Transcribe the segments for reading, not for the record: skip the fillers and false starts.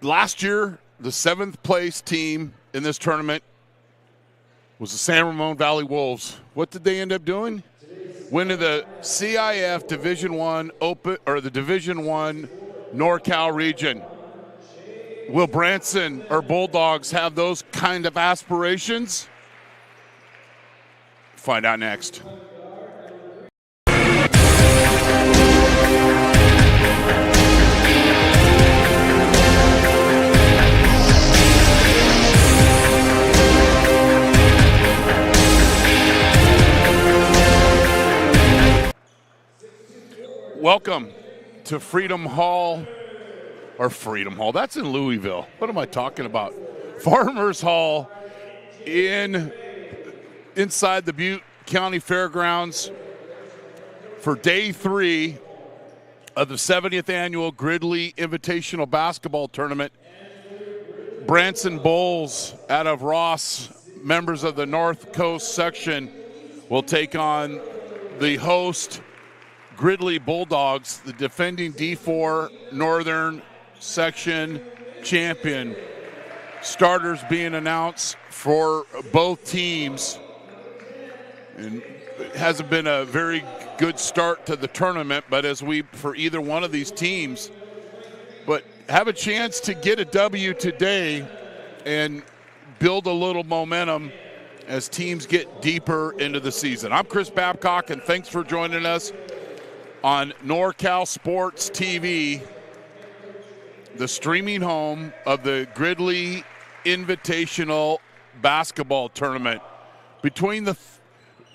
Last year, the 7th place team in this tournament was the San Ramon Valley Wolves. What did they end up doing? Winning the CIF Division I Open, or the Division I NorCal region. Will Branson or Bulldogs have those kind of aspirations? Find out next. Welcome to Freedom Hall, that's in Louisville. What am I talking about? Farmers Hall inside the Butte County Fairgrounds for day 3 of the 70th annual Gridley Invitational Basketball Tournament. Branson Bulls out of Ross, members of the North Coast section, will take on the host Gridley Bulldogs, the defending D4 Northern Section champion. Starters being announced for both teams. And it hasn't been a very good start to the tournament, but for either one of these teams, but have a chance to get a W today and build a little momentum as teams get deeper into the season. I'm Chris Babcock, and thanks for joining us on NorCal Sports TV, the streaming home of the Gridley Invitational Basketball Tournament.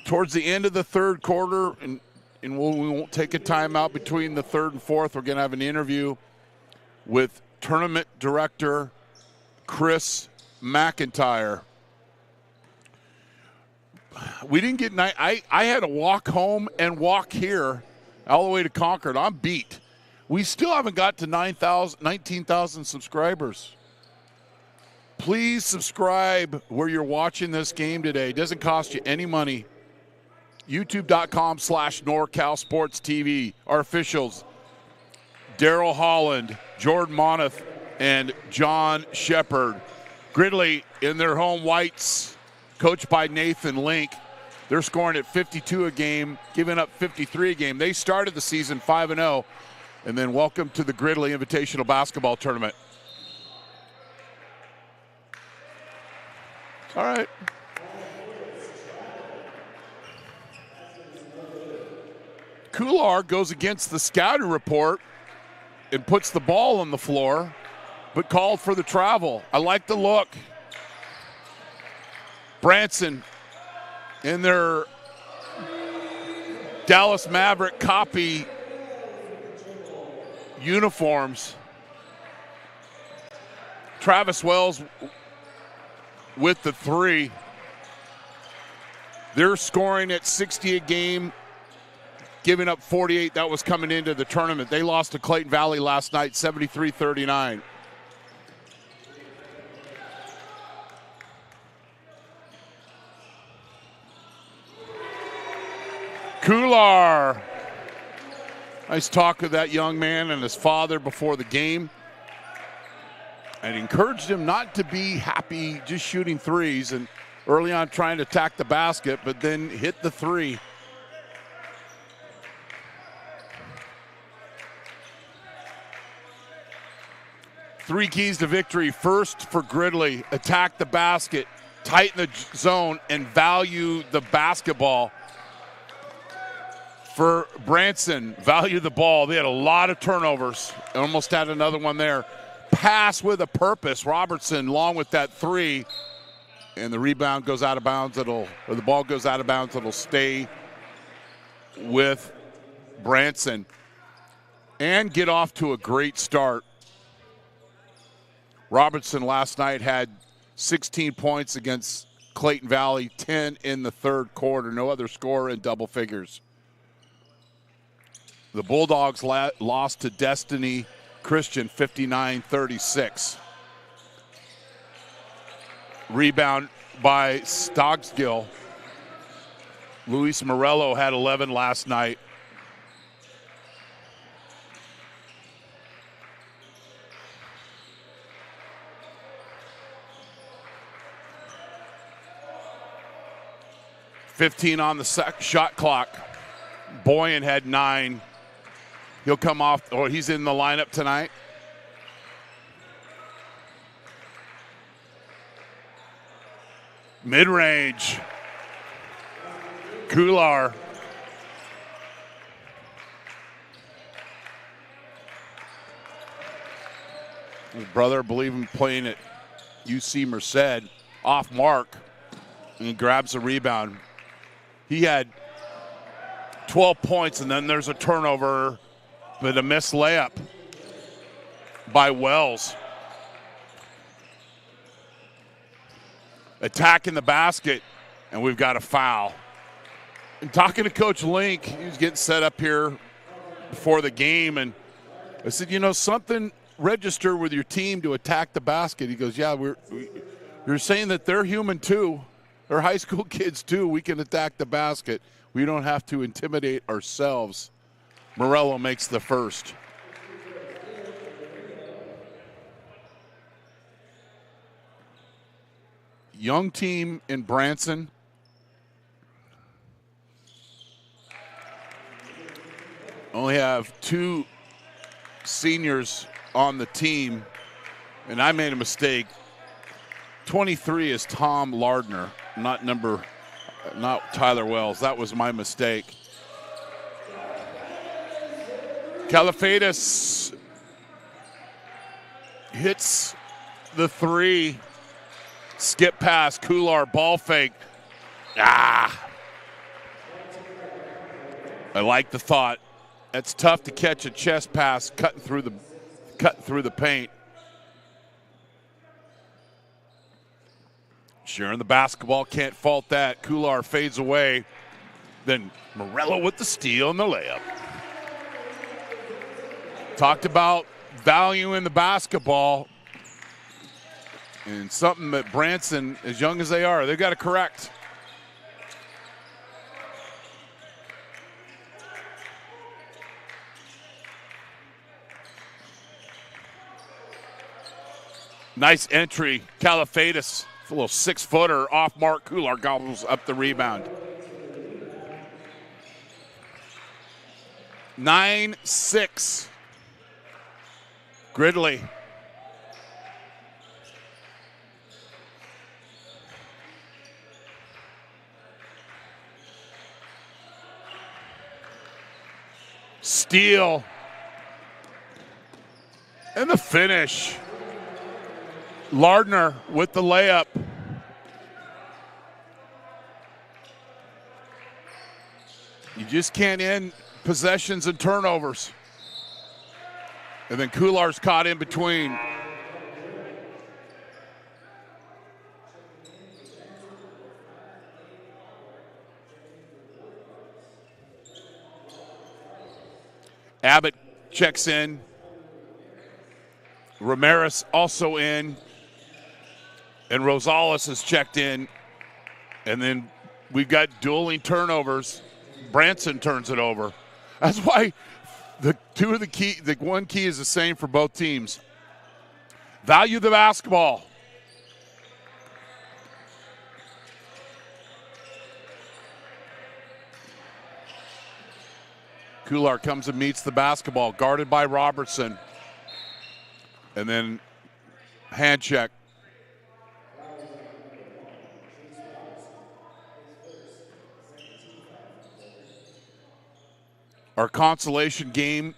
Towards the end of the third quarter, and we won't take a timeout between the third and fourth, we're going to have an interview with tournament director Chris McIntyre. We didn't get I had to walk home and walk here all the way to Concord. I'm beat. We still haven't got to 19,000 subscribers. Please subscribe where you're watching this game today. It doesn't cost you any money. YouTube.com/NorCal Sports TV. Our officials, Daryl Holland, Jordan Moneth, and John Shepard. Gridley in their home whites, coached by Nathan Link. They're scoring at 52 a game, giving up 53 a game. They started the season 5-0, and then welcome to the Gridley Invitational Basketball Tournament. All right. Kular goes against the scouting report and puts the ball on the floor, but called for the travel. I like the look. Branson in their Dallas Maverick copy uniforms. Travis Wells with the 3. They're scoring at 60 a game, giving up 48. That was coming into the tournament. They lost to Clayton Valley last night, 73-39. Kular. Nice talk with that young man and his father before the game, and encouraged him not to be happy just shooting threes and early on trying to attack the basket, but then hit the 3. Three keys to victory. First for Gridley, attack the basket, tighten the zone, and value the basketball. For Branson, value the ball. They had a lot of turnovers. Almost had another one there. Pass with a purpose. Robertson along with that 3. And the rebound goes out of bounds. The ball goes out of bounds. It'll stay with Branson. And get off to a great start. Robertson last night had 16 points against Clayton Valley, 10 in the third quarter. No other score in double figures. The Bulldogs lost to Destiny Christian 59-36. Rebound by Stocksgill. Luis Morello had 11 last night. .15 on the shot clock. Boyan had 9. He'll come off, or he's in the lineup tonight. Mid-range. Kular. His brother, I believe him, playing at UC Merced. Off mark. And he grabs the rebound. He had 12 points, and then there's a turnover, but a missed layup by Wells. Attacking the basket, and we've got a foul. And talking to Coach Link, he was getting set up here before the game, and I said, you know, something register with your team to attack the basket. He goes, yeah, you're saying that they're human too. They're high school kids too. We can attack the basket. We don't have to intimidate ourselves. Morello makes the first. Young team in Branson. Only have 2 seniors on the team, and I made a mistake. 23 is Tom Lardner, not Tyler Wells. That was my mistake. Calafadis hits the 3. Skip pass, Kular, ball fake. I like the thought. It's tough to catch a chest pass cutting through the paint. Sharing the basketball, can't fault that. Kular fades away. Then Morello with the steal and the layup. Talked about value in the basketball. And something that Branson, as young as they are, they've got to correct. Nice entry, Calafadis. A little 6-footer off mark. Kular gobbles up the rebound. 9-6. Gridley. Steal. And the finish. Lardner with the layup. You just can't end possessions and turnovers. And then Kular's caught in between. Abbott checks in. Ramirez also in. And Rosales has checked in. And then we've got dueling turnovers. Branson turns it over. That's why the one key is the same for both teams. Value the basketball. Kular comes and meets the basketball, guarded by Robertson. And then hand check. Our consolation game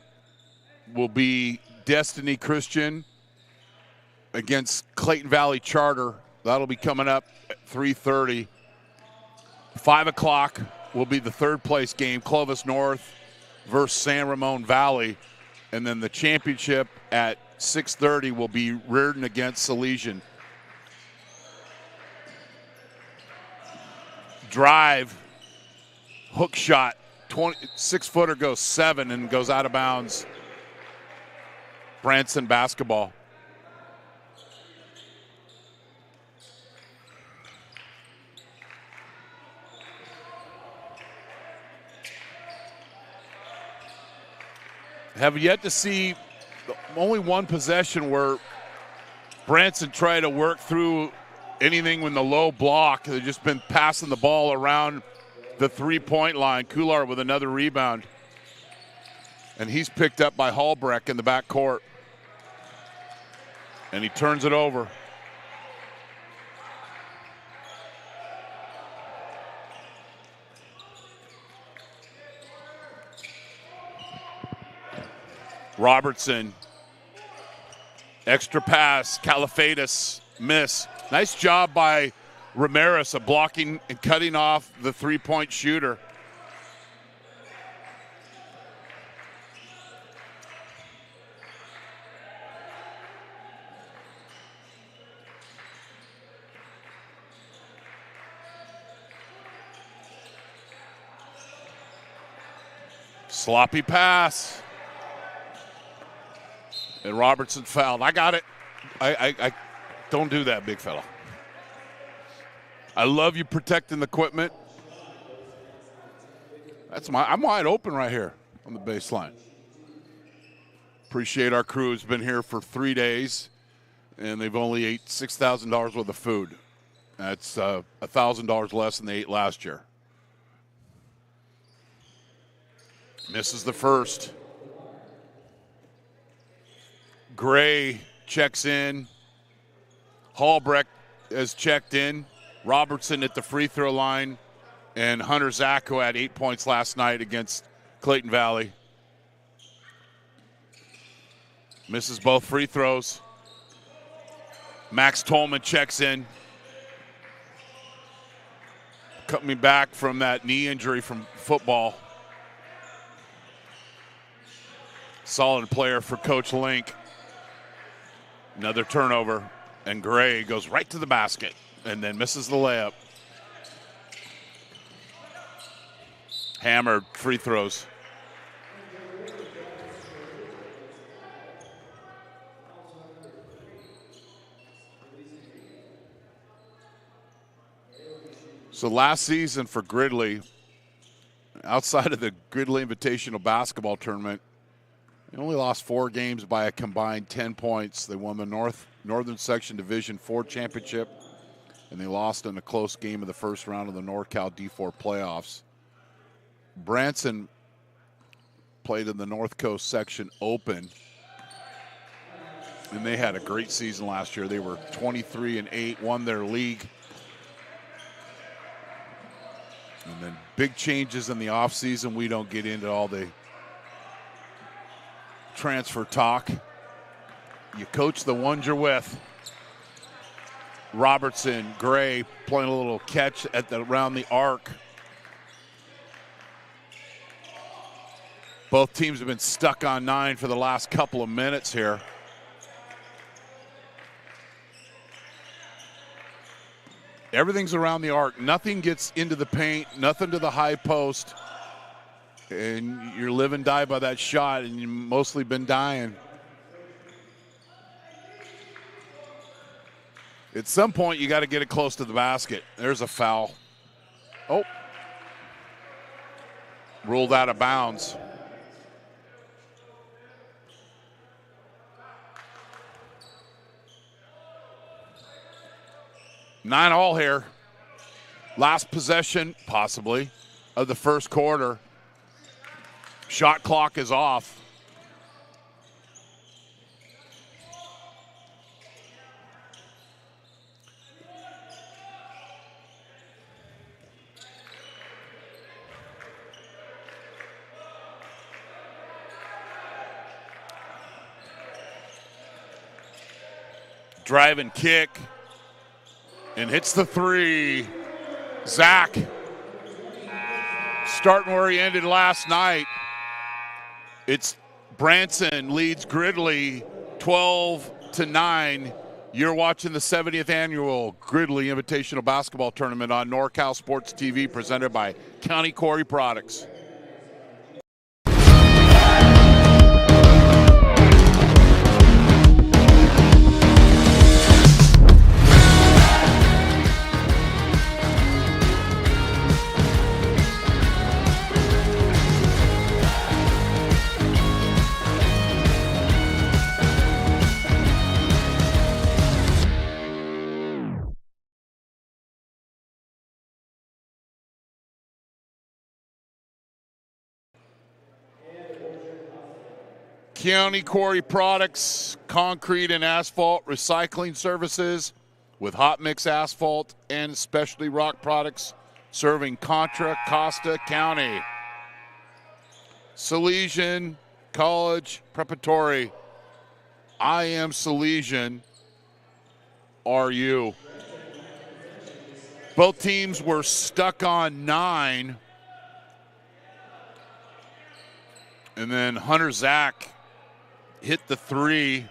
will be Destiny Christian against Clayton Valley Charter. That'll be coming up at 3:30. 5 o'clock will be the third place game, Clovis North versus San Ramon Valley. And then the championship at 6:30 will be Reardon against Salesian. drive, hook shot, 6-footer goes 7 and goes out of bounds. Branson basketball. Have yet to see only one possession where Branson tried to work through anything in the low block. They've just been passing the ball around the three-point line. Kular with another rebound. And he's picked up by Hallbreck in the backcourt. And he turns it over. Robertson, extra pass, Califatis, miss. Nice job by Ramirez of blocking and cutting off the three-point shooter. Sloppy pass. And Robertson fouled. I got it. I don't do that, big fella. I love you protecting the equipment. I'm wide open right here on the baseline. Appreciate our crew who's been here for 3 days, and they've only ate $6,000 worth of food. That's $1,000 less than they ate last year. Misses the first. Gray checks in. Hallbrecht has checked in. Robertson at the free throw line. And Hunter Zach, who had 8 points last night against Clayton Valley. Misses both free throws. Max Tolman checks in. Coming back from that knee injury from football. Solid player for Coach Link. Another turnover, and Gray goes right to the basket and then misses the layup. Hammered free throws. So last season for Gridley, outside of the Gridley Invitational Basketball Tournament, they only lost 4 games by a combined 10 points. They won the Northern Section Division 4 championship, and they lost in a close game of the first round of the NorCal D4 playoffs. Branson played in the North Coast Section Open, and they had a great season last year. They were 23-8, won their league. And then big changes in the offseason. We don't get into all the transfer talk. You coach the ones you're with. Robertson, Gray playing a little catch around the arc. Both teams have been stuck on 9 for the last couple of minutes here. Everything's around the arc. Nothing gets into the paint, nothing to the high post. And you're live and die by that shot, and you've mostly been dying. At some point, you got to get it close to the basket. There's a foul. Oh. Ruled out of bounds. Nine all here. Last possession, possibly, of the first quarter. Shot clock is off. Drive and kick. And hits the three. Zach. Starting where he ended last night. It's Branson leads Gridley 12-9. You're watching the 70th Annual Gridley Invitational Basketball Tournament on NorCal Sports TV, presented by County Quarry Products. County Quarry Products, concrete and asphalt recycling services with hot mix asphalt and specialty rock products, serving Contra Costa County. Salesian College Preparatory. I am Salesian. Are you? Both teams were stuck on 9. And then Hunter Zach hit the 3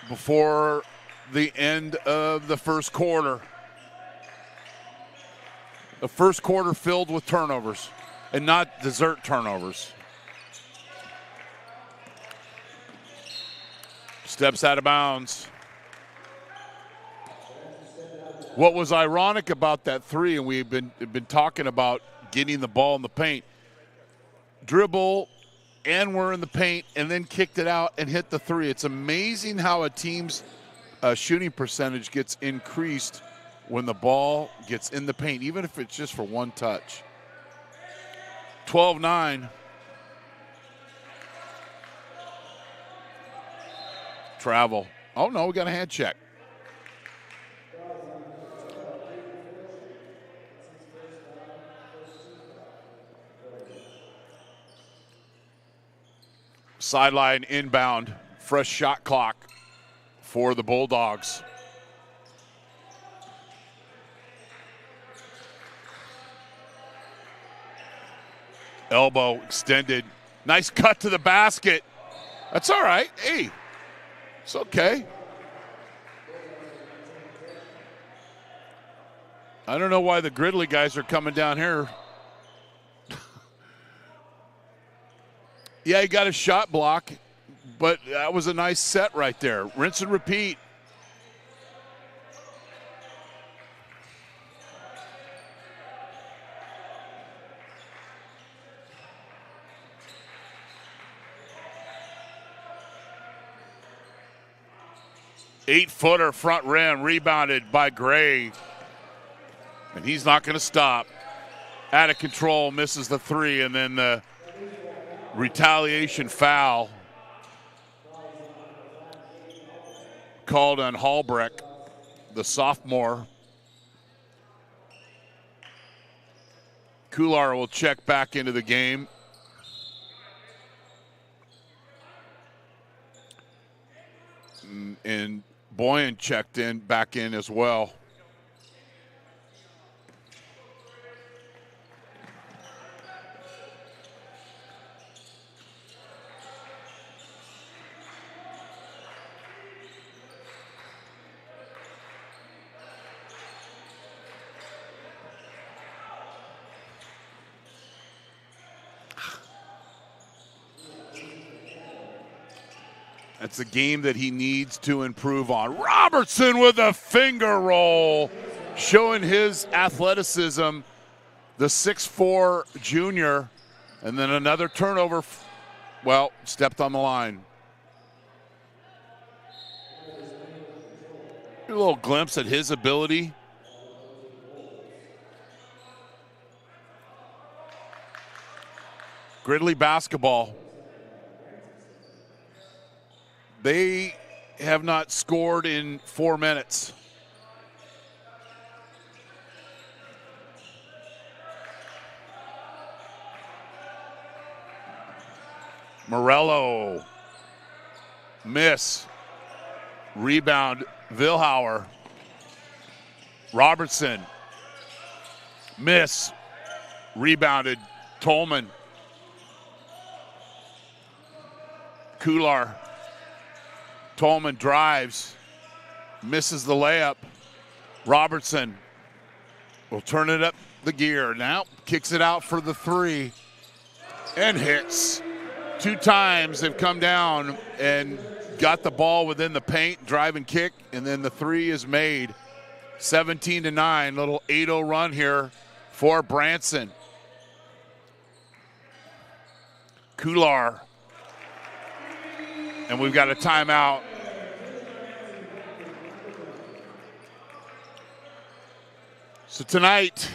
before the end of the first quarter. The first quarter filled with turnovers, and not dessert turnovers. Steps out of bounds. What was ironic about that 3, and we've been talking about getting the ball in the paint, dribble, and we're in the paint, and then kicked it out and hit the 3. It's amazing how a team's shooting percentage gets increased when the ball gets in the paint, even if it's just for one touch. 12-9. Travel. Oh, no, we got a hand check. Sideline inbound, fresh shot clock for the Bulldogs. Elbow extended. Nice cut to the basket. That's all right. Hey, it's okay. I don't know why the Gridley guys are coming down here. Yeah, he got a shot block, but that was a nice set right there. Rinse and repeat. Eight-footer front rim, rebounded by Gray. And he's not going to stop. Out of control, misses the 3, and then the retaliation foul called on Hallbreck, the sophomore. Kular will check back into the game. And Boyan checked back in as well. That's a game that he needs to improve on. Robertson with a finger roll, showing his athleticism, the 6'4" junior. And then another turnover, well, stepped on the line. A little glimpse at his ability. Gridley basketball. They have not scored in 4 minutes. Morello, miss, rebound, Vilhauer. Robertson, miss, rebounded, Tolman. Kular Tolman drives, misses the layup. Robertson will turn it up the gear. Now kicks it out for the three and hits. 2 times they've come down and got the ball within the paint, drive and kick, and then the three is made. 17-9, little 8-0 run here for Branson. Kular. And we've got a timeout. So tonight,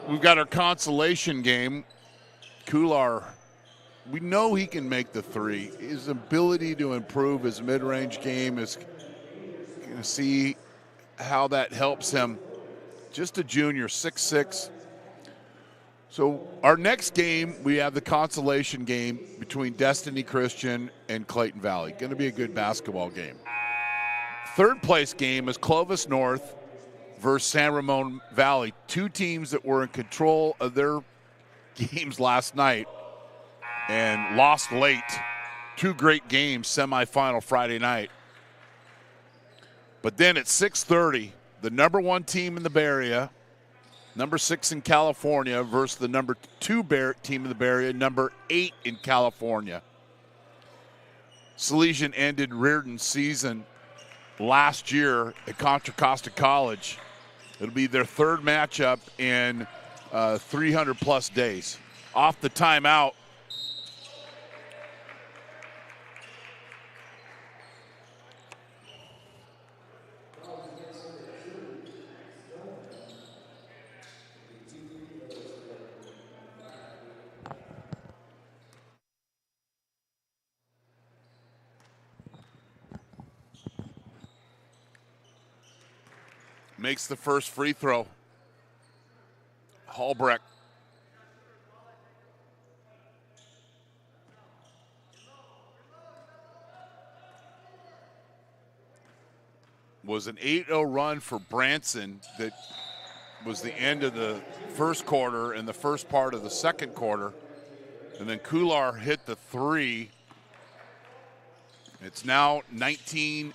we've got our consolation game. Kular, we know he can make the three. His ability to improve his mid-range game is going to see how that helps him. Just a junior, 6'6". So our next game, we have the consolation game between Destiny Christian and Clayton Valley. Going to be a good basketball game. Third place game is Clovis North versus San Ramon Valley. 2 teams that were in control of their games last night and lost late. 2 great games, semifinal Friday night. But then at 6:30, the number 1 team in the Bay Area, number 6 in California, versus the number 2 team in the Bay Area, number 8 in California. Salesian ended Reardon's season last year at Contra Costa College. It'll be their 3rd matchup in 300-plus days. Off the timeout, makes the first free throw. Hallbrecht. Was an 8-0 run for Branson that was the end of the first quarter and the first part of the second quarter. And then Kular hit the three. It's now 19-12.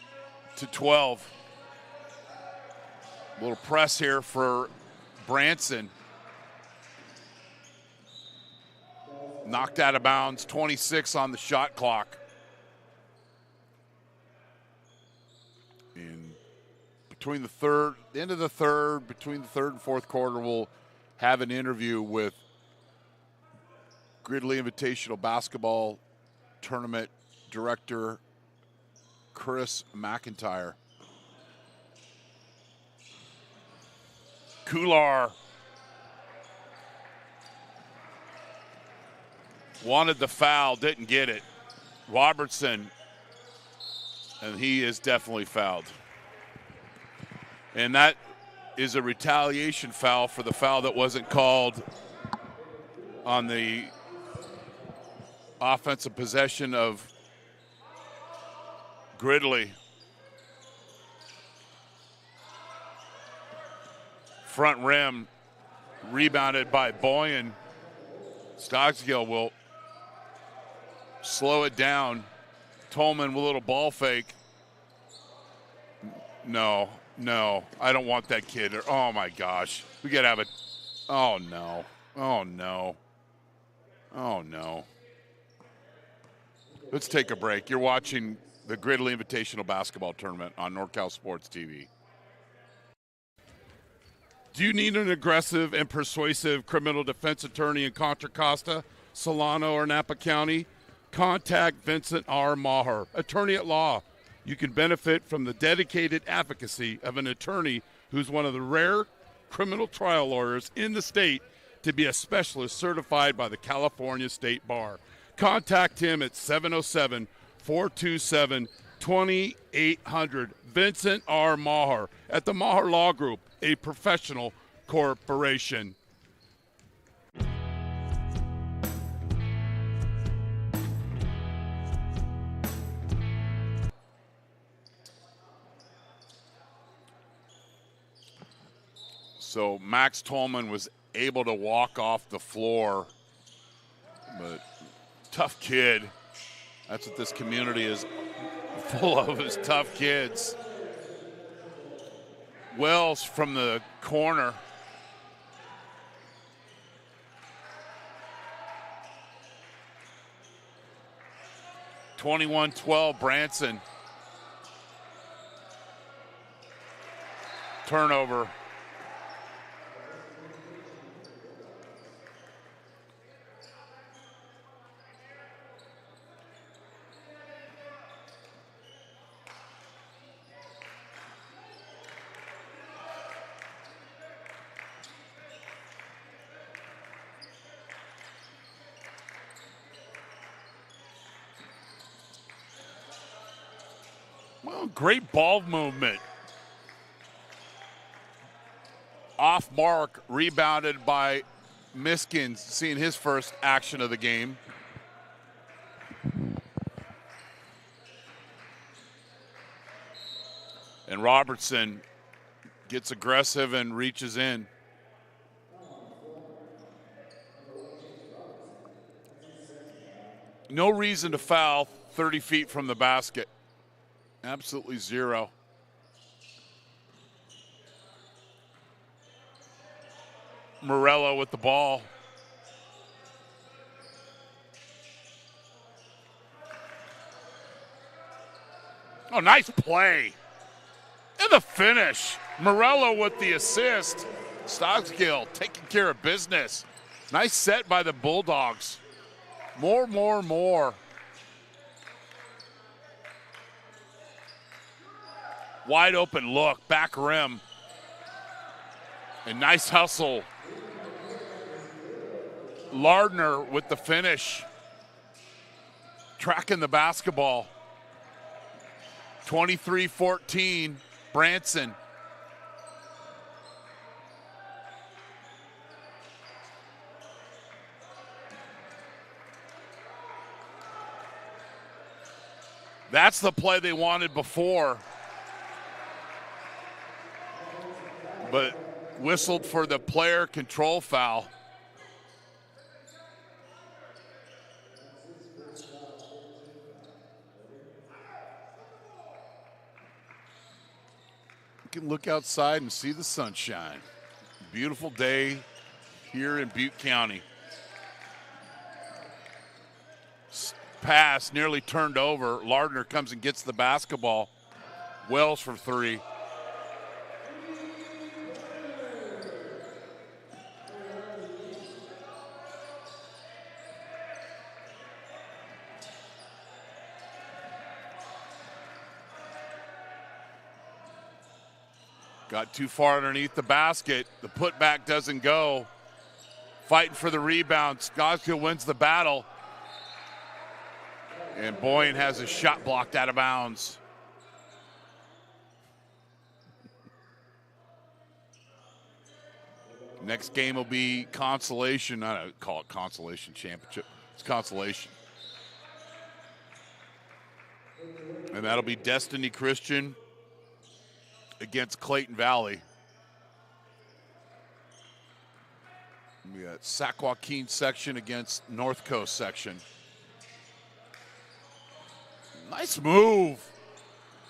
A little press here for Branson. Knocked out of bounds, 26 on the shot clock. And between the end of the third, between the third and fourth quarter, we'll have an interview with Gridley Invitational Basketball Tournament Director Chris McIntyre. Kular wanted the foul, didn't get it. Robertson, and he is definitely fouled. And that is a retaliation foul for the foul that wasn't called on the offensive possession of Gridley. Front rim rebounded by Boyan. Stocksgill will slow it down. Tolman with a little ball fake. No, I don't want that kid. Oh my gosh. We gotta have it. Oh no. Let's take a break. You're watching the Gridley Invitational Basketball Tournament on NorCal Sports TV. Do you need an aggressive and persuasive criminal defense attorney in Contra Costa, Solano, or Napa County? Contact Vincent R. Maher, attorney at law. You can benefit from the dedicated advocacy of an attorney who's one of the rare criminal trial lawyers in the state to be a specialist certified by the California State Bar. Contact him at 707-427-2800. Vincent R. Maher at the Maher Law Group, a professional corporation. So Max Tolman was able to walk off the floor, but tough kid. That's what this community is full of his tough kids. Wells from the corner. (21-12) Branson. Turnover. Well, great ball movement. Off mark, rebounded by Miskins, seeing his first action of the game. And Robertson gets aggressive and reaches in. No reason to foul 30 feet from the basket. Absolutely zero. Morello with the ball. Oh, nice play. And the finish. Morello with the assist. Stockskill taking care of business. Nice set by the Bulldogs. More. Wide open look, back rim. And nice hustle. Lardner with the finish. Tracking the basketball. 23-14, Branson. That's the play they wanted before. But whistled for the player control foul. You can look outside and see the sunshine. Beautiful day here in Butte County. Pass nearly turned over. Lardner comes and gets the basketball. Wells for three. Got too far underneath the basket. The putback doesn't go. Fighting for the rebound. Scottsdale wins the battle. And Boyne has his shot blocked out of bounds. Next game will be consolation. I don't call it consolation championship. It's consolation. And that'll be Destiny Christian against Clayton Valley. We got Sac Joaquin section against North Coast section. Nice move,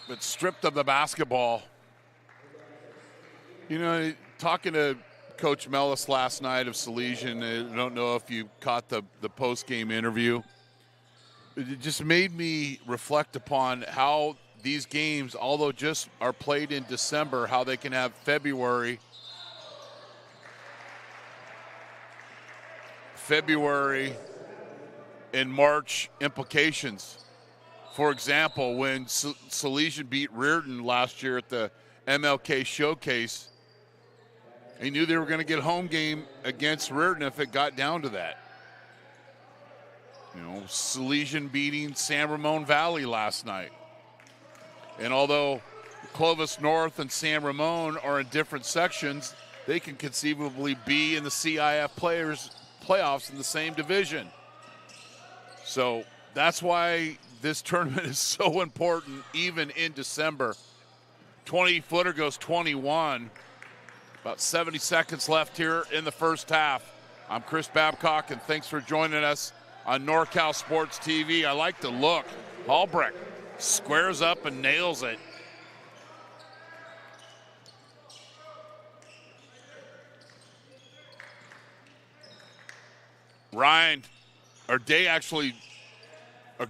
but stripped of the basketball. You know, talking to Coach Mellis last night of Salesian, I don't know if you caught the post-game interview. It just made me reflect upon how these games, although just are played in December, how they can have February and March implications. For example, when Salesian beat Reardon last year at the MLK Showcase, they knew they were going to get a home game against Reardon if it got down to that. You know, Salesian beating San Ramon Valley last night. And although Clovis North and San Ramon are in different sections, they can conceivably be in the CIF playoffs in the same division. So that's why this tournament is so important, even in December. 20-footer goes 21. About 70 seconds left here in the first half. I'm Chris Babcock, and thanks for joining us on NorCal Sports TV. I like the look. Albrecht Squares up and nails it. Ryan, or Day actually,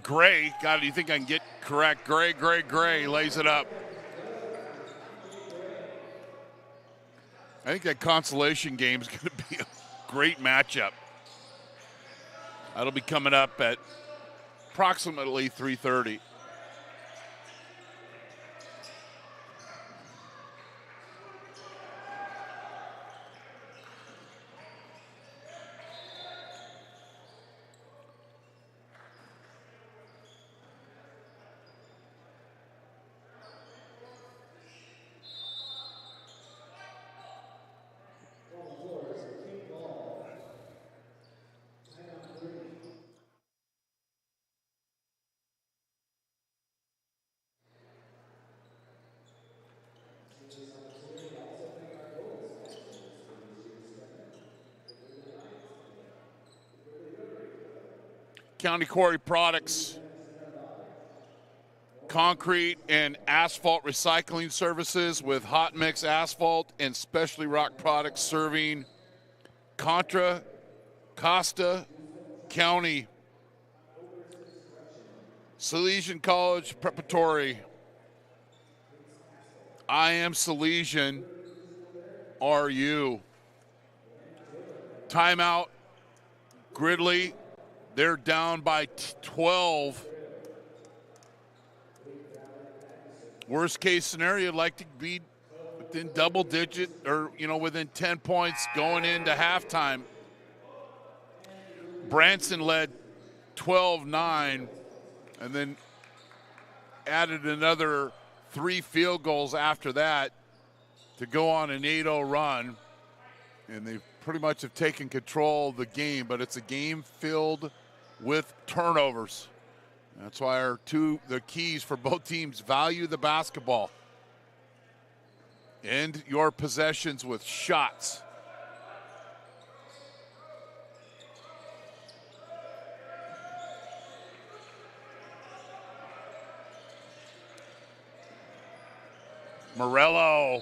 Gray, God, do you think I can get correct? Gray lays it up. I think that consolation game is going to be a great matchup. That'll be coming up at approximately 3:30. County Quarry Products, concrete and asphalt recycling services with hot mix asphalt and specialty rock products serving Contra Costa County. Salesian College Preparatory. I am Salesian. Are you? Timeout. Gridley. They're down by 12. Worst case scenario, I'd like to be within double digit or, within 10 points going into halftime. Branson led 12-9 and then added another 3 field goals after that to go on an 8-0 run. And they pretty much have taken control of the game, but it's a game filled with turnovers. That's why the keys for both teams: value the basketball. End your possessions with shots. Morello.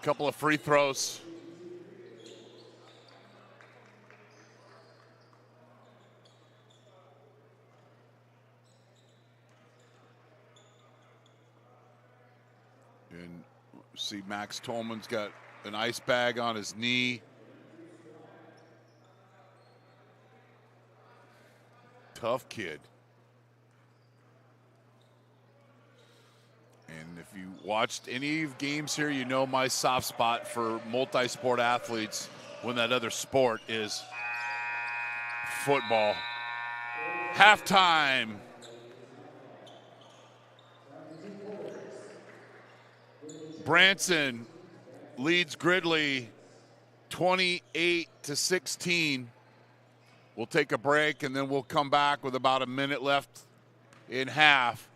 Couple of free throws. And see Max Tolman's got an ice bag on his knee. Tough kid. And if you watched any games here, you know my soft spot for multi-sport athletes when that other sport is football. Halftime. Branson leads Gridley 28-16. We'll take a break and then we'll come back with about a minute left in half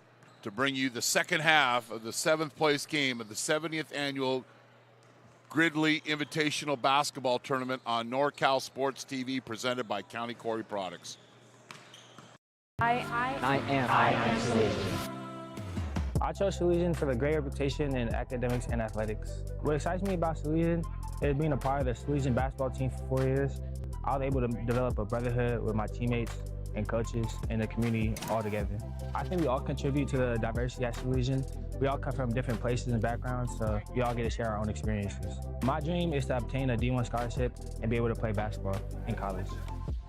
to bring you the second half of the 7th place game of the 70th annual Gridley Invitational Basketball Tournament on NorCal Sports TV, presented by County Quarry Products. I am Salesian. I chose Salesian for the great reputation in academics and athletics. What excites me about Salesian is being a part of the Salesian basketball team for 4 years. I was able to develop a brotherhood with my teammates and coaches and the community all together. I think we all contribute to the diversity at Salesian. We all come from different places and backgrounds, so we all get to share our own experiences. My dream is to obtain a D1 scholarship and be able to play basketball in college.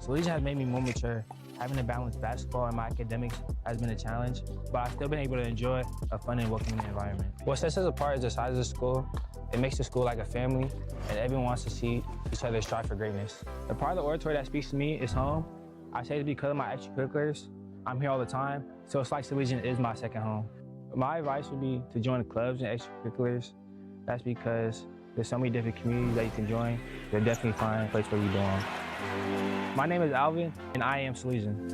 Salesian has made me more mature. Having to balance basketball and my academics has been a challenge, but I've still been able to enjoy a fun and welcoming environment. What sets us apart is the size of the school. It makes the school like a family, and everyone wants to see each other strive for greatness. The part of the oratory that speaks to me is home. I say it's because of my extracurriculars. I'm here all the time, so it's like Salesian is my second home. My advice would be to join the clubs and extracurriculars. That's because there's so many different communities that you can join. You'll definitely find a place where you belong. My name is Alvin, and I am Salesian.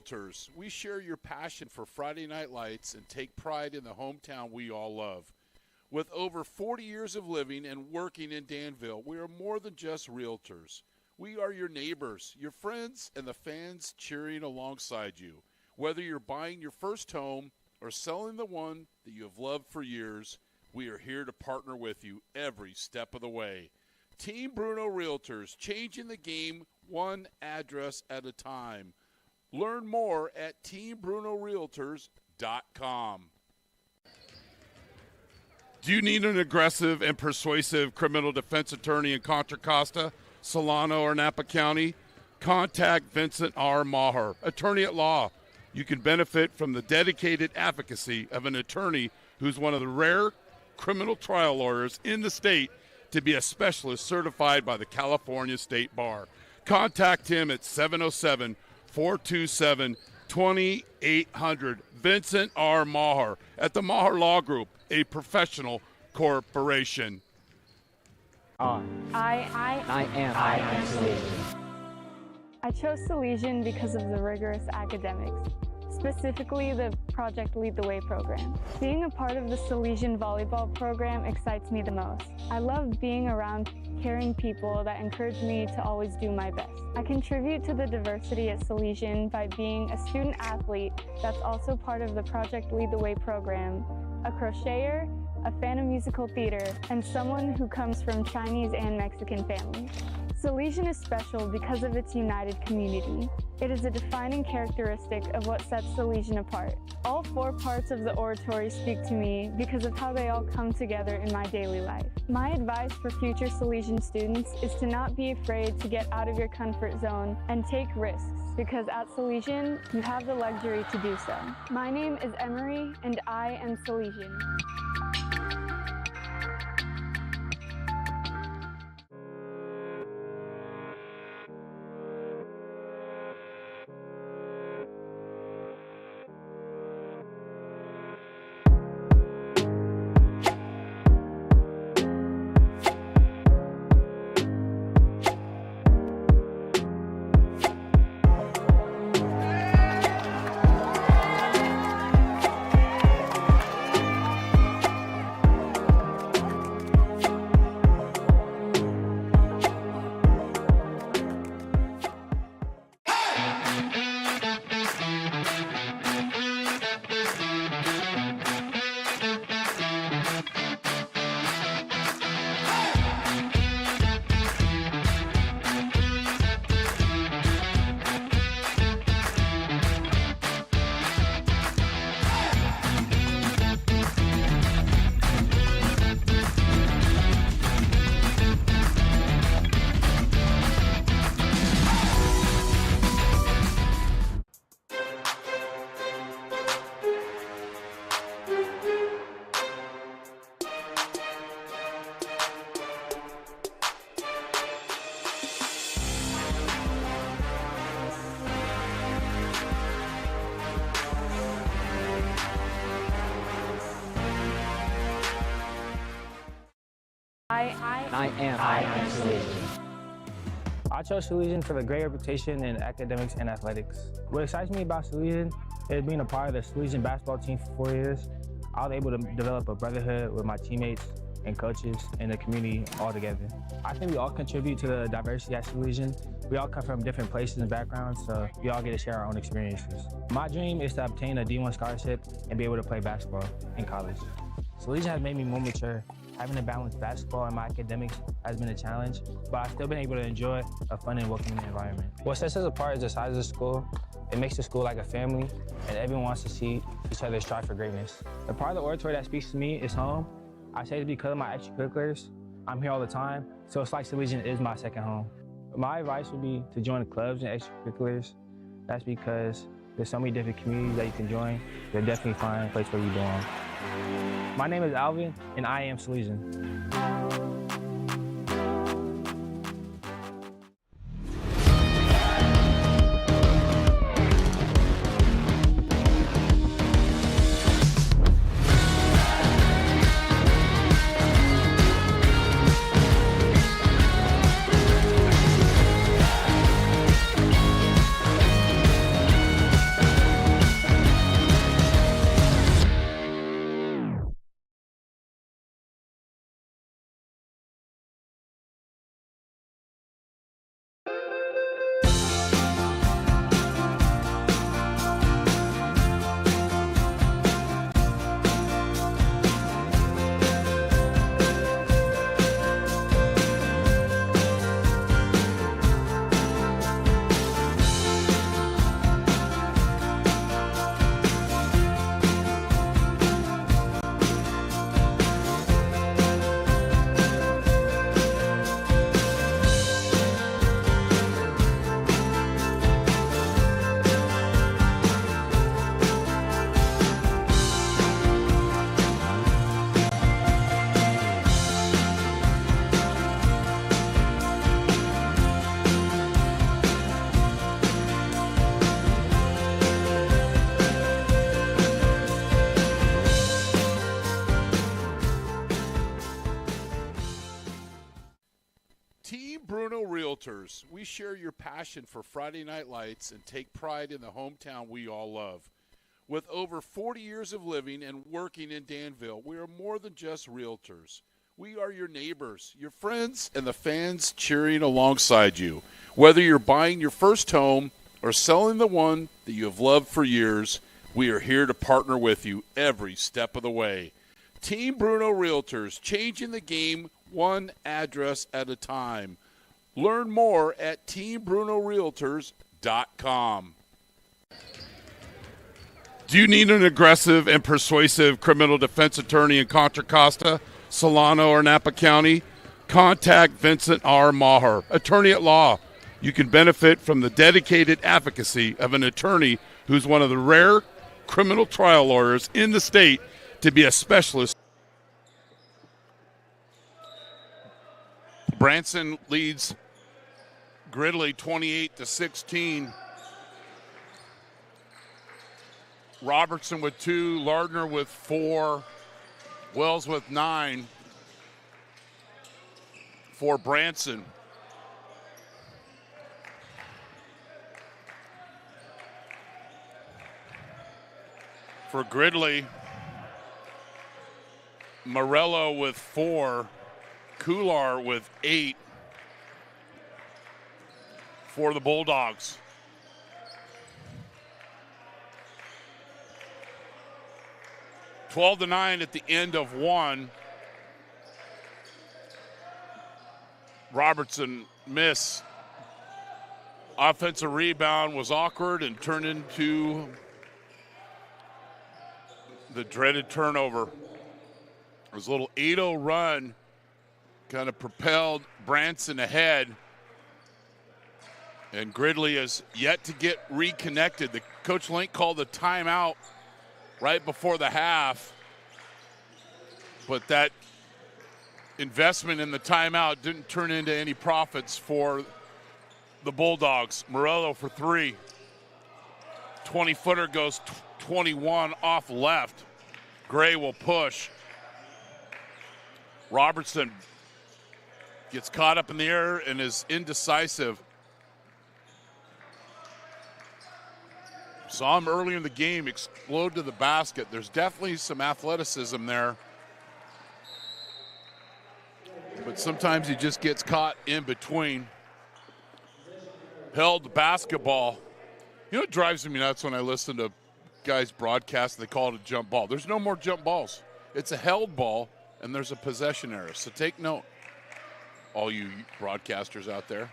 Realtors. We share your passion for Friday night lights and take pride in the hometown we all love. With over 40 years of living and working in Danville, we are more than just realtors. We are your neighbors, your friends, and the fans cheering alongside you. Whether you're buying your first home or selling the one that you have loved for years, we are here to partner with you every step of the way. Team Bruno Realtors, changing the game one address at a time. Learn more at teambrunorealtors.com. Do you need an aggressive and persuasive criminal defense attorney in Contra Costa, Solano, or Napa County? Contact Vincent R. Maher, attorney at law. You can benefit from the dedicated advocacy of an attorney who's one of the rare criminal trial lawyers in the state to be a specialist certified by the California State Bar. Contact him at 707-427-2800. Vincent R. Maher at the Maher Law Group, a professional corporation. I am Salesian. I chose Salesian because of the rigorous academics, specifically the Project Lead the Way program. Being a part of the Salesian volleyball program excites me the most. I love being around caring people that encourage me to always do my best. I contribute to the diversity at Salesian by being a student athlete that's also part of the Project Lead the Way program, a crocheter, a fan of musical theater, and someone who comes from Chinese and Mexican families. Salesian is special because of its united community. It is a defining characteristic of what sets Salesian apart. All 4 parts of the oratory speak to me because of how they all come together in my daily life. My advice for future Salesian students is to not be afraid to get out of your comfort zone and take risks, because at Salesian, you have the luxury to do so. My name is Emery, and I am Salesian. I am Salesian. I chose Salesian for the great reputation in academics and athletics. What excites me about Salesian is being a part of the Salesian basketball team for 4 years. I was able to develop a brotherhood with my teammates and coaches and the community all together. I think we all contribute to the diversity at Salesian. We all come from different places and backgrounds, so we all get to share our own experiences. My dream is to obtain a D1 scholarship and be able to play basketball in college. Salesian has made me more mature. Having to balance basketball and my academics has been a challenge, but I've still been able to enjoy a fun and welcoming environment. What sets us apart is the size of the school. It makes the school like a family, and everyone wants to see each other strive for greatness. The part of the oratory that speaks to me is home. I say it's because of my extracurriculars. I'm here all the time, so it's like Salesian is my second home. My advice would be to join the clubs and extracurriculars. That's because there's so many different communities that you can join. You'll definitely find a place where you belong. My name is Alvin, and I am Salesian. Realtors. We share your passion for Friday night lights and take pride in the hometown we all love. With over 40 years of living and working in Danville, we are more than just realtors. We are your neighbors, your friends, and the fans cheering alongside you. Whether you're buying your first home or selling the one that you have loved for years, we are here to partner with you every step of the way. Team Bruno Realtors, changing the game one address at a time. Learn more at teambrunorealtors.com. Do you need an aggressive and persuasive criminal defense attorney in Contra Costa, Solano, or Napa County? Contact Vincent R. Maher, attorney at law. You can benefit from the dedicated advocacy of an attorney who's one of the rare criminal trial lawyers in the state to be a specialist. Branson leads Gridley 28-16. Robertson with 2, Lardner with 4, Wells with 9 for Branson. For Gridley, Morello with 4, Kular with 8 for the Bulldogs. (12-9) at the end of 1. Robertson miss. Offensive rebound was awkward and turned into the dreaded turnover. It was a little 8-0 run, kind of propelled Branson ahead. And Gridley is yet to get reconnected. The Coach Link called the timeout right before the half, but that investment in the timeout didn't turn into any profits for the Bulldogs. Morello for 3. 20-footer goes 21 off left. Gray will push. Robertson gets caught up in the air and is indecisive. Saw him earlier in the game explode to the basket. There's definitely some athleticism there, but sometimes he just gets caught in between. Held the basketball. You know what drives me nuts when I listen to guys broadcast, they call it a jump ball. There's no more jump balls. It's a held ball, and there's a possession error. So take note, all you broadcasters out there.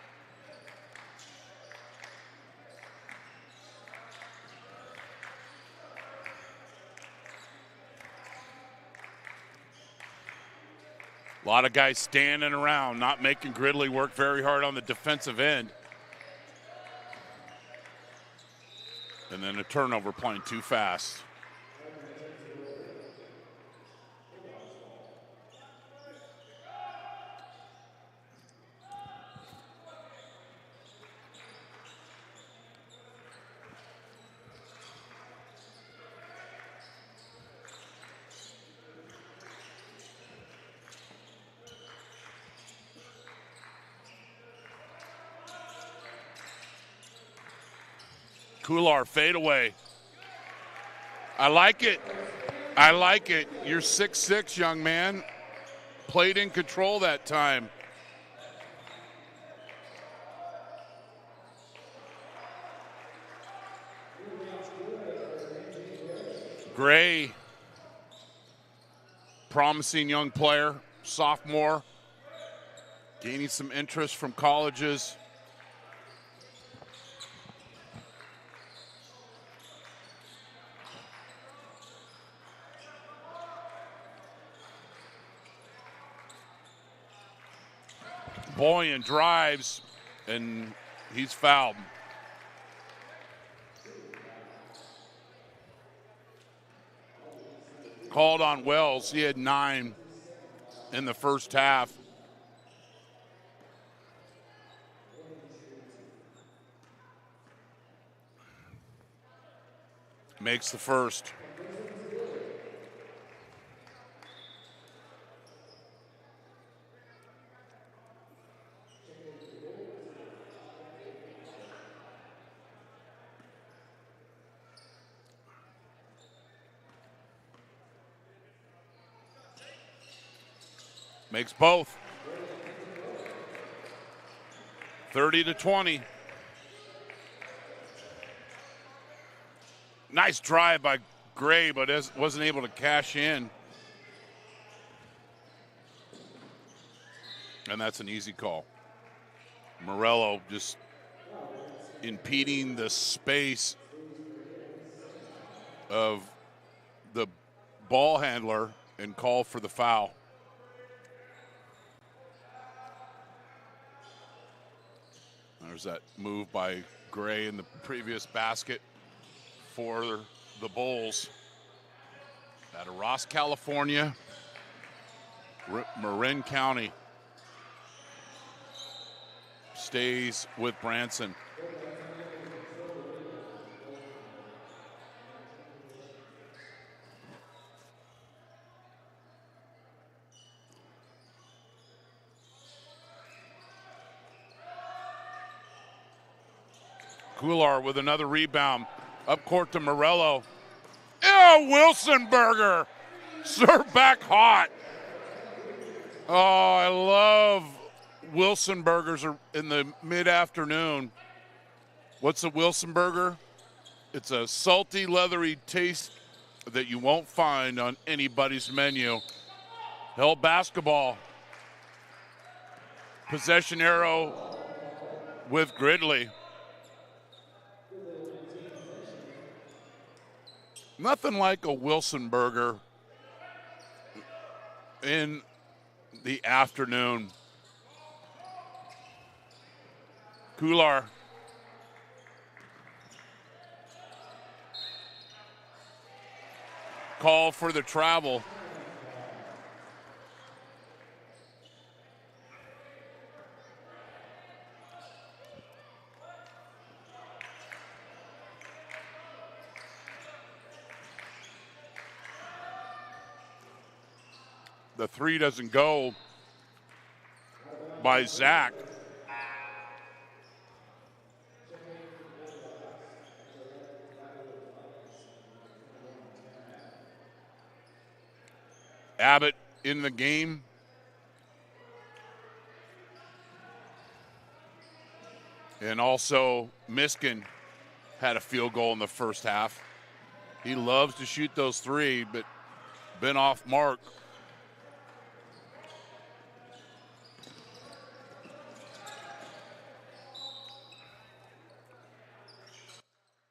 A lot of guys standing around, not making Gridley work very hard on the defensive end. And then a turnover playing too fast. Kular fadeaway. I like it. I like it. You're 6'6", young man. Played in control that time. Gray, promising young player, sophomore, gaining some interest from colleges. Boyan drives, and he's fouled. Called on Wells. He had 9 in the first half. Makes the first. Makes both. 30-20. Nice drive by Gray, but wasn't able to cash in. And that's an easy call. Morello just impeding the space of the ball handler and call for the foul. There's that move by Gray in the previous basket for the Bulls. Out of Ross, California, Marin County stays with Branson. Kular with another rebound. Up court to Morello. Oh, Wilsonberger. Serve back hot. Oh, I love Wilsonbergers in the mid-afternoon. What's a Wilsonberger? It's a salty, leathery taste that you won't find on anybody's menu. Held basketball. Possession arrow with Gridley. Nothing like a Wilsonberger in the afternoon. Kular. Call for the travel. The three doesn't go by Zach. Abbott in the game. And also Miskin had a field goal in the first half. He loves to shoot those three, but been off mark.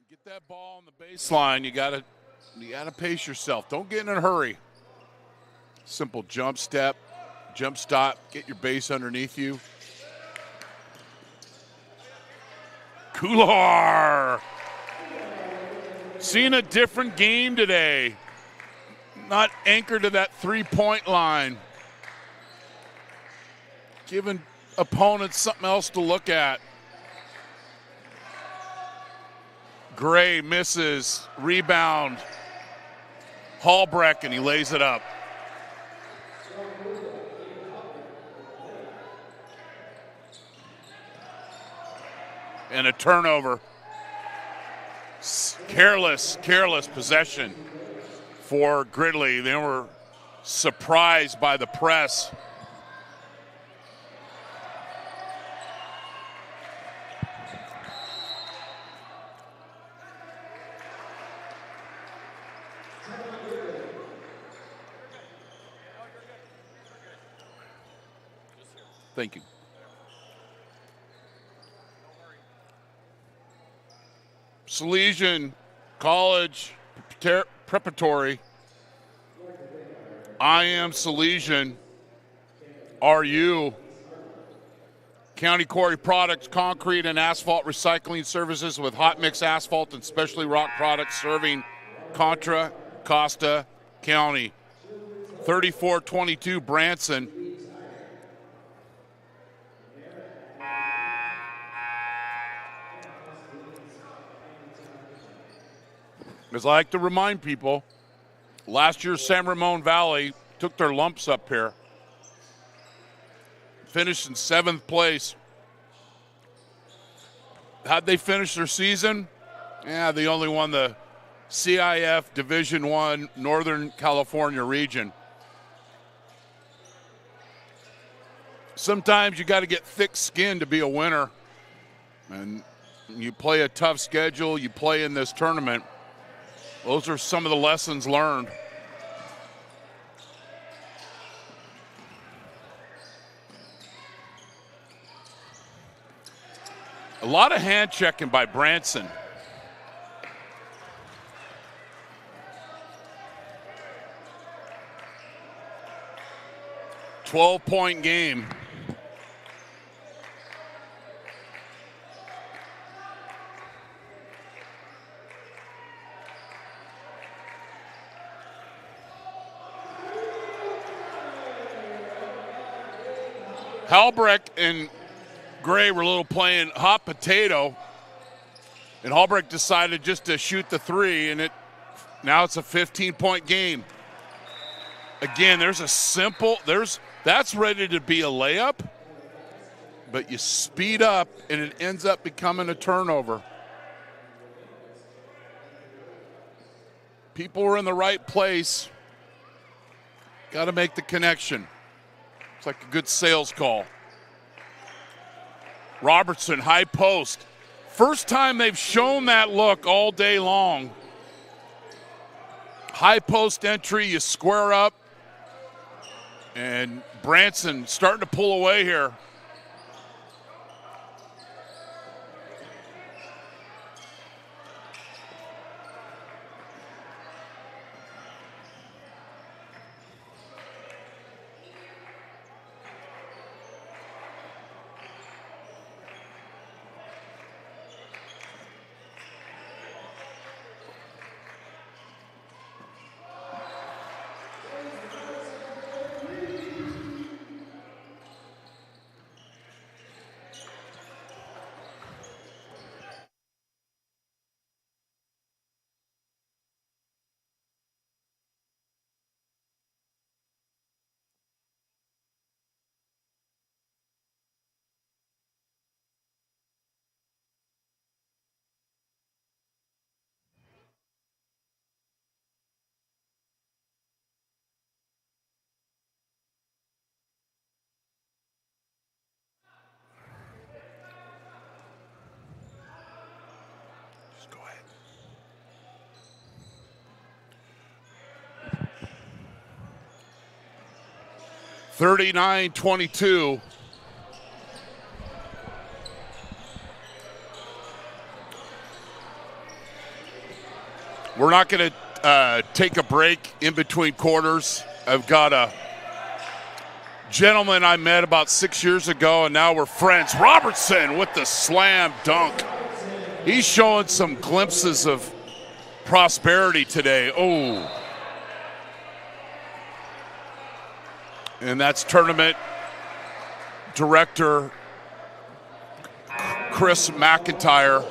Get that ball on the baseline. You gotta pace yourself. Don't get in a hurry. Simple jump step, jump stop, get your base underneath you. Kular. Seeing a different game today. Not anchored to that three-point line. Giving opponents something else to look at. Gray misses, rebound. Hallbreck, and he lays it up. And a turnover. Careless possession for Gridley. They were surprised by the press. Thank you. Salesian College Preparatory. I am Salesian. Are you? County Quarry Products, concrete and asphalt recycling services with hot mix asphalt and specialty rock products serving Contra Costa County. 3422 Branson. As I like to remind people, last year San Ramon Valley took their lumps up here. Finished in 7th place. How'd they finish their season? Yeah, they only won the CIF Division I Northern California region. Sometimes you got to get thick skin to be a winner. And you play a tough schedule, you play in this tournament. Those are some of the lessons learned. A lot of hand checking by Branson. $12-point game. Halbrecht and Gray were a little playing hot potato, and Halbrecht decided just to shoot the three, and now it's a 15-point game. Again, that's ready to be a layup, but you speed up, and it ends up becoming a turnover. People were in the right place. Got to make the connection. It's like a good sales call. Robertson, high post. First time they've shown that look all day long. High post entry, you square up. And Branson starting to pull away here. Just go ahead. 39-22. We're not going to take a break in between quarters. I've got a gentleman I met about 6 years ago, and now we're friends. Robertson with the slam dunk. He's showing some glimpses of prosperity today. Oh. And that's tournament director Chris McIntyre.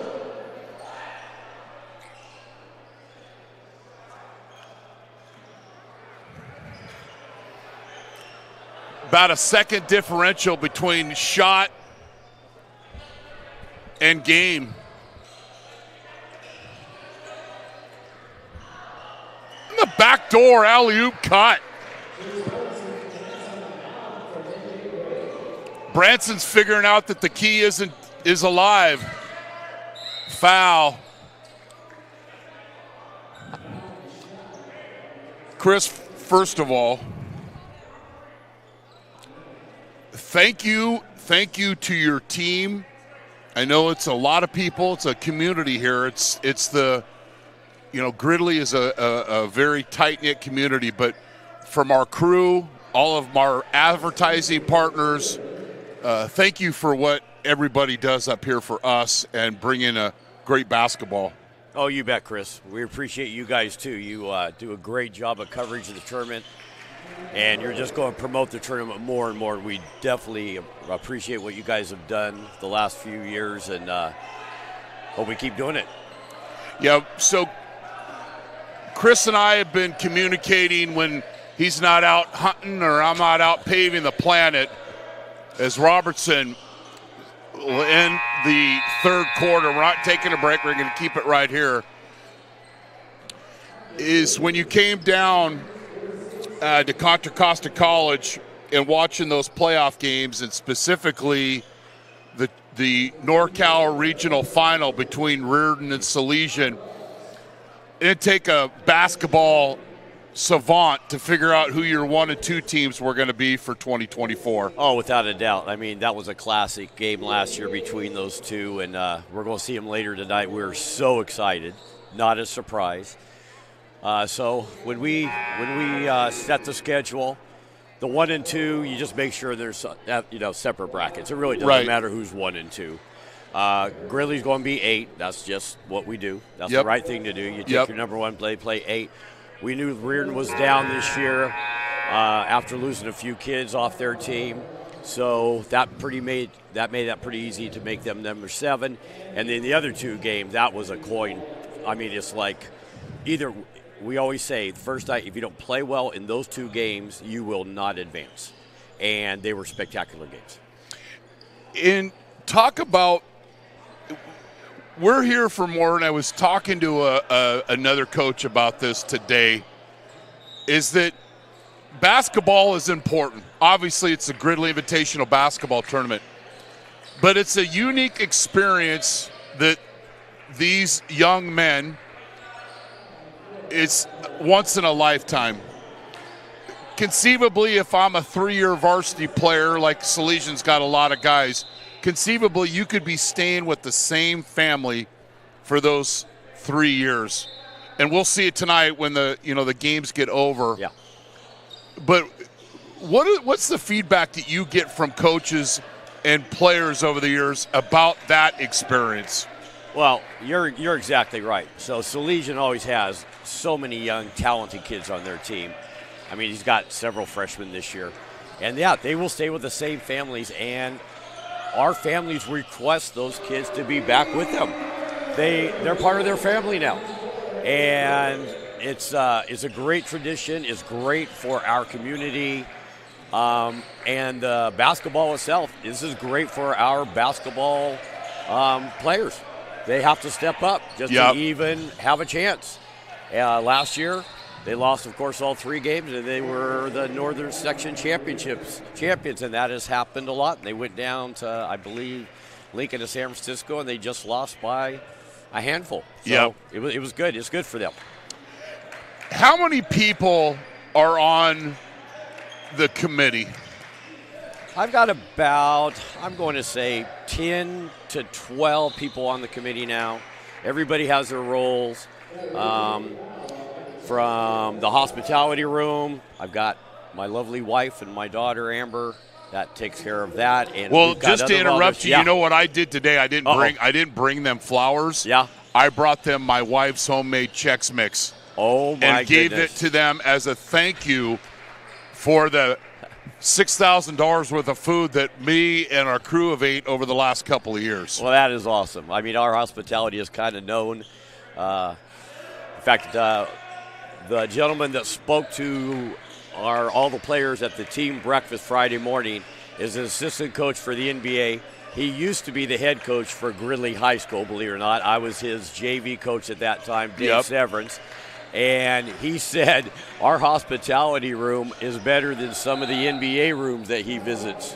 About a second differential between shot and game. The backdoor alley-oop cut. Branson's figuring out that the key is alive. Foul. Chris, first of all, thank you to your team. I know it's a lot of people. It's a community here. It's the, Gridley is a very tight-knit community, but from our crew, all of our advertising partners, thank you for what everybody does up here for us and bring in a great basketball. Oh, you bet, Chris. We appreciate you guys, too. You do a great job of coverage of the tournament, and you're just going to promote the tournament more and more. We definitely appreciate what you guys have done the last few years, and hope we keep doing it. Yeah, so Chris and I have been communicating when he's not out hunting or I'm not out paving the planet. As Robertson will end the third quarter, we're not taking a break, we're going to keep it right here, is when you came down to Contra Costa College and watching those playoff games, and specifically the NorCal regional final between Reardon and Salesian, it'd take a basketball savant to figure out who your 1 and 2 teams were going to be for 2024. Oh, without a doubt. I mean, that was a classic game last year between those two, and we're going to see them later tonight. We're so excited. Not a surprise. So when we set the schedule, the 1 and 2, you just make sure there's separate brackets. It really doesn't matter who's 1 and 2. Gridley's going to be 8. That's just what we do. That's the right thing to do. You take your number 1 play 8. We knew Reardon was down this year after losing a few kids off their team, so that made that pretty easy to make them number 7. And then the other 2 games, that was a coin. I mean, it's like either. We always say the first night, if you don't play well in those 2 games, you will not advance. And they were spectacular games. And talk about, we're here for more, and I was talking to another coach about this today, is that basketball is important. Obviously, it's a Gridley Invitational basketball tournament. But it's a unique experience that these young men, it's once in a lifetime. Conceivably, if I'm a 3-year varsity player, like Salesian's got a lot of guys, conceivably you could be staying with the same family for those 3 years. And we'll see it tonight when the games get over. Yeah. But what's the feedback that you get from coaches and players over the years about that experience? Well, you're exactly right. So Salesian always has so many young, talented kids on their team. I mean, he's got several freshmen this year. And, they will stay with the same families, and our families request those kids to be back with them. They're part of their family now. And it's a great tradition. It's great for our community. And basketball itself, this is great for our basketball players. They have to step up just to even have a chance. Last year, they lost, of course, all 3 games, and they were the Northern Section champions, and that has happened a lot. They went down to, I believe, Lincoln to San Francisco, and they just lost by a handful. So it was good. It's good for them. How many people are on the committee? I've got about, I'm going to say, 10 to 12 people on the committee now. Everybody has their roles. From the hospitality room, I've got my lovely wife and my daughter, Amber, that takes care of that. And well, just to interrupt you, you know what I did today? I didn't bring them flowers. Yeah. I brought them my wife's homemade Chex Mix. Oh, my goodness. And gave it to them as a thank you for the $6,000 worth of food that me and our crew have ate over the last couple of years. Well, that is awesome. I mean, our hospitality is kind of known. In fact, the gentleman that spoke to all the players at the team breakfast Friday morning is an assistant coach for the NBA. He used to be the head coach for Gridley High School, believe it or not. I was his JV coach at that time, Dave Severance. And he said our hospitality room is better than some of the NBA rooms that he visits.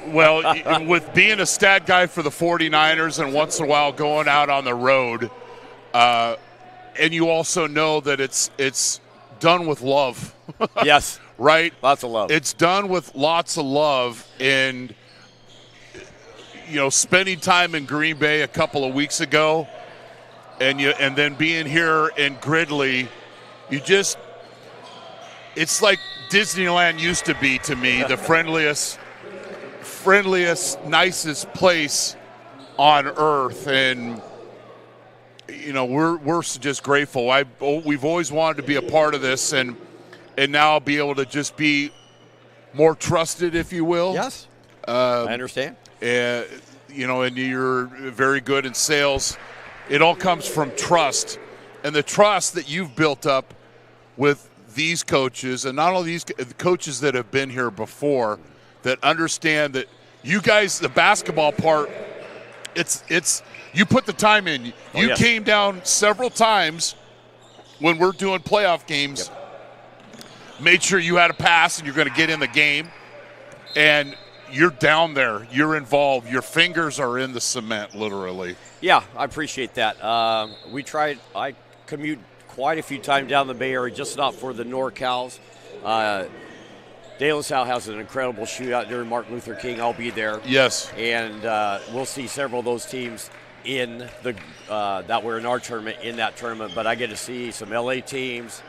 Well, with being a stat guy for the 49ers and once in a while going out on the road, and you also know that it's done with love. Yes. Right? Lots of love. It's done with lots of love. And, spending time in Green Bay a couple of weeks ago and then being here in Gridley, it's like Disneyland used to be to me, the friendliest, nicest place on earth. And, we're just grateful. We've always wanted to be a part of this and now be able to just be more trusted, if you will. Yes, I understand. And you're very good in sales. It all comes from trust, and the trust that you've built up with these coaches, and not only these coaches that have been here before, that understand that you guys, the basketball part, it's you put the time in. You came down several times when we're doing playoff games. Made sure you had a pass and you're going to get in the game. and you're down there, you're involved, your fingers are in the cement, literally. Yeah, I appreciate that. I commute quite a few times down the Bay Area, just not for the NorCals. De La Salle has an incredible shootout during Martin Luther King. I'll be there. Yes. And we'll see several of those teams in the that were in our tournament, in that tournament. But I get to see some LA teams,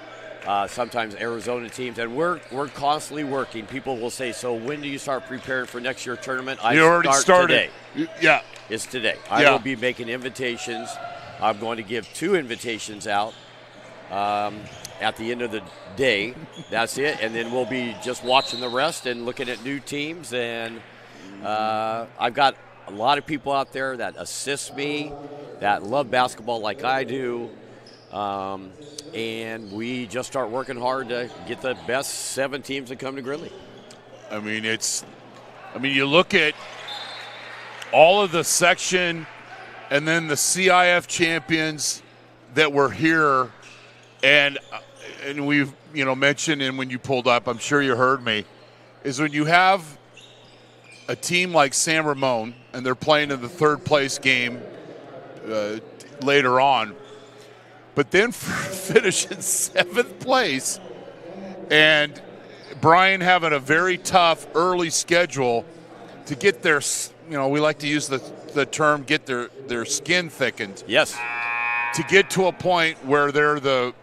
sometimes Arizona teams, and we're constantly working. People will say, so when do you start preparing for next year's tournament? You already started. Today. Yeah. It's today. I will be making invitations. I'm going to give 2 invitations out at the end of the day. That's it. And then we'll be just watching the rest and looking at new teams. And I've got a lot of people out there that assist me, that love basketball like I do. And we just start working hard to get the best 7 teams that come to Gridley. I mean, you look at all of the section and then the CIF champions that were here, and we've mentioned, and when you pulled up, I'm sure you heard me, is when you have a team like San Ramon and they're playing in the 3rd place game later on, but then finish in 7th place, and Brian having a very tough early schedule to get their, we like to use the term, get their skin thickened. Yes. To get to a point where they're the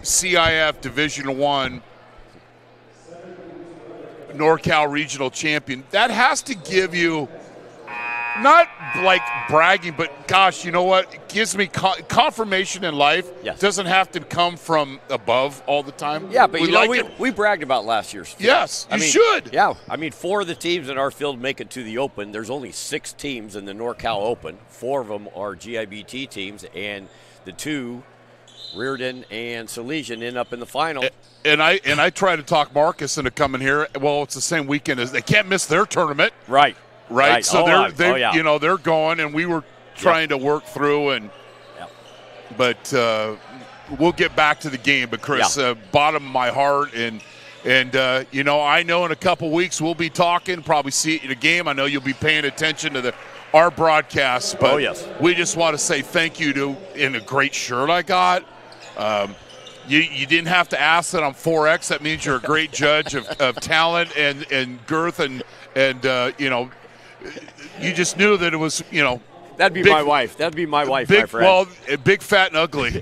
CIF Division I NorCal Regional Champion. That has to give you, not like bragging, but gosh, you know what? It gives me confirmation in life. Yes. Doesn't have to come from above all the time. Yeah, but we bragged about last year's field. Yes, you should. Yeah, 4 of the teams in our field make it to the Open. There's only 6 teams in the NorCal Open. 4 of them are GIBT teams, and the 2, Reardon and Salesian, end up in the final. And I try to talk Marcus into coming here. Well, it's the same weekend as they can't miss their tournament. Right. So they're going, and we were trying to work through, but we'll get back to the game. But Chris, bottom of my heart, and I know in a couple weeks we'll be talking, probably see it in a game. I know you'll be paying attention to our broadcasts, but we just want to say thank you in a great shirt I got. You didn't have to ask that I'm 4X. That means you're a great judge of talent and girth, and you just knew that it was, That'd be my wife. That'd be my wife, my friend. Well, big, fat, and ugly.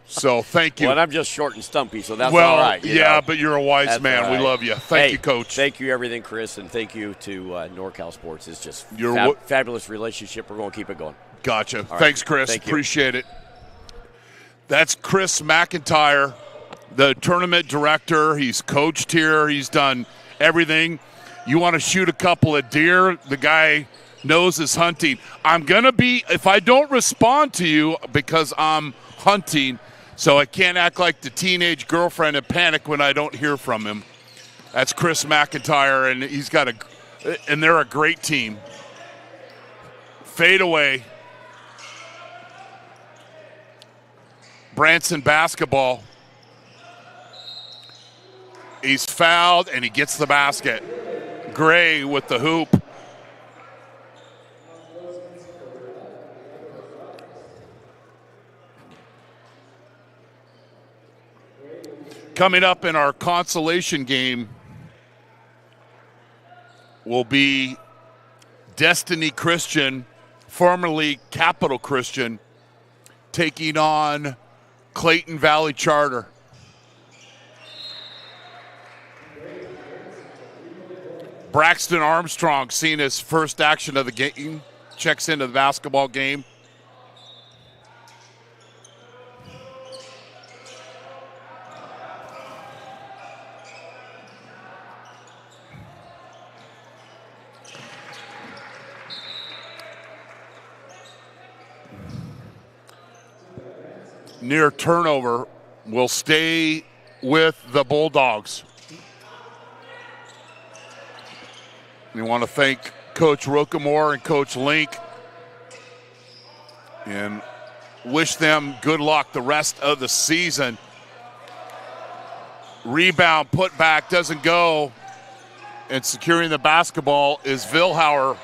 So thank you. Well, and I'm just short and stumpy, so that's all right. But you're a wise man. Right. We love you. Thank you, Coach. Thank you, everything, Chris, and thank you to NorCal Sports. It's just fabulous relationship. We're going to keep it going. Gotcha. Thanks, Chris. Appreciate it. That's Chris McIntyre, the tournament director. He's coached here. He's done everything. You want to shoot a couple of deer, the guy knows his hunting. I'm going to be, if I don't respond to you because I'm hunting, so I can't act like the teenage girlfriend and panic when I don't hear from him. That's Chris McIntyre, and and they're a great team. Fade away. Branson basketball. He's fouled, and he gets the basket. Gray with the hoop. Coming up in our consolation game will be Destiny Christian, formerly Capital Christian, taking on Clayton Valley Charter. Braxton Armstrong, seeing his first action of the game, checks into the basketball game. Near turnover will stay with the Bulldogs. We want to thank Coach Rocamore and Coach Link and wish them good luck the rest of the season. Rebound, put back, doesn't go. And securing the basketball is Vilhauer.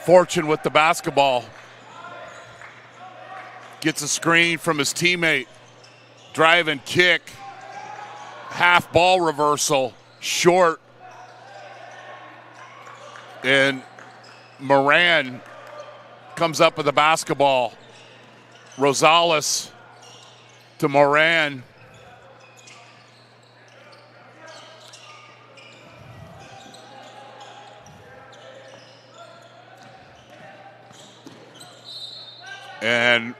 Fortune with the basketball. Gets a screen from his teammate. Drive and kick. Half ball reversal. Short. And Moran comes up with the basketball. Rosales to Moran. And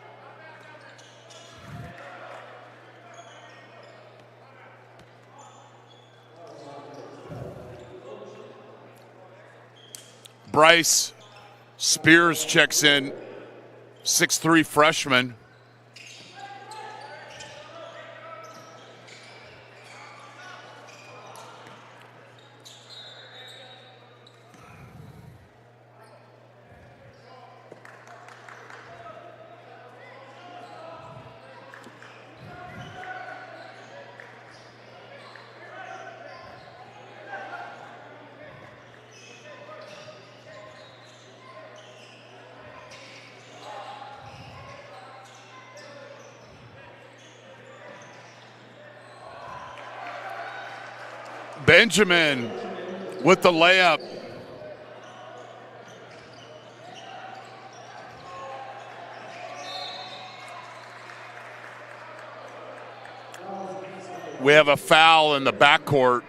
Bryce Spears checks in, 6'3" freshman. Benjamin with the layup. We have a foul in the backcourt.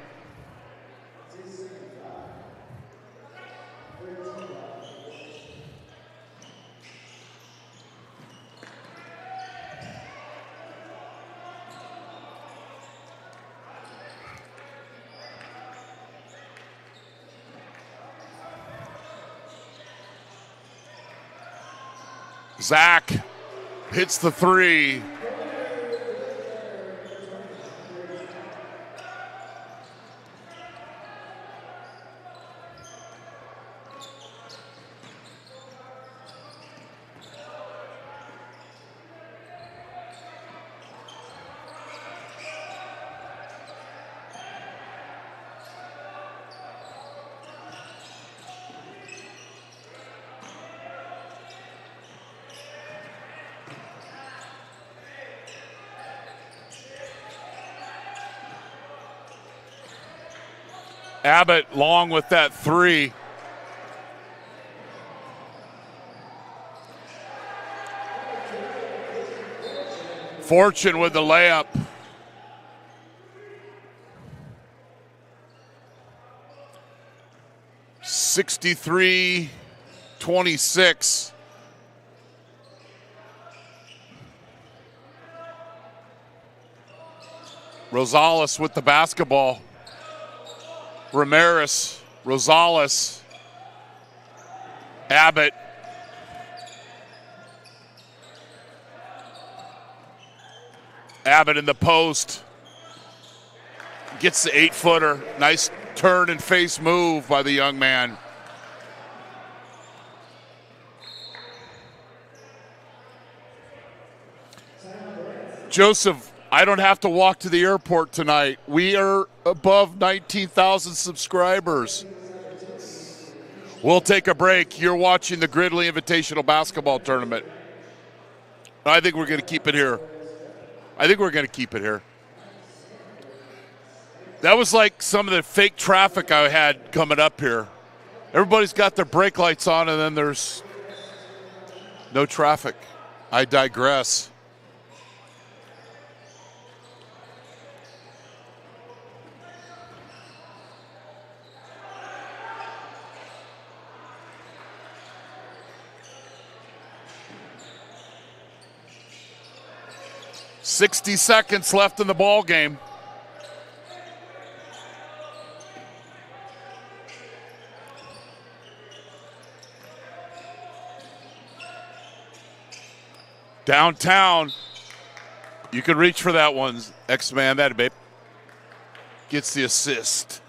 Zach hits the three. Abbott long with that three. Fortune with the layup. (63-26). Rosales with the basketball. Ramirez, Rosales, Abbott. Abbott in the post. Gets the 8-footer. Nice turn and face move by the young man. Joseph, I don't have to walk to the airport tonight. We are above 19,000 subscribers. We'll take a break. You're watching the Gridley Invitational Basketball Tournament. I think we're going to keep it here. That was like some of the fake traffic I had coming up here. Everybody's got their brake lights on, and then there's no traffic. I digress. .60 seconds left in the ball game. Downtown. You can reach for that one, X-Man. That babe gets the assist.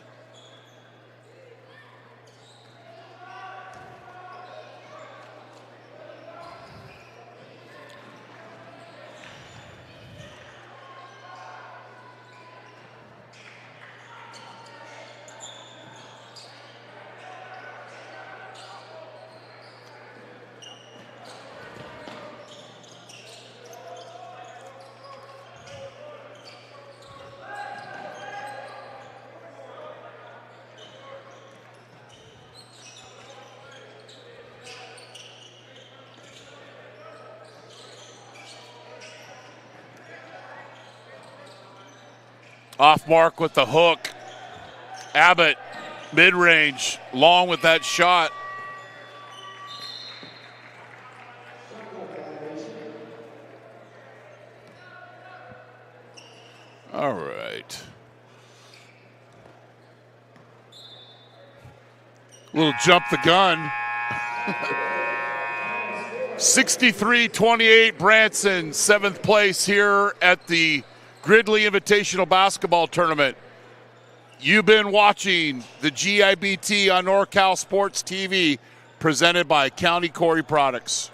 Off mark with the hook. Abbott, mid-range, long with that shot. All right. Little jump the gun. 63-28 Branson, 7th place here at the Gridley Invitational Basketball Tournament. You've been watching the GIBT on NorCal Sports TV, presented by County Quarry Products.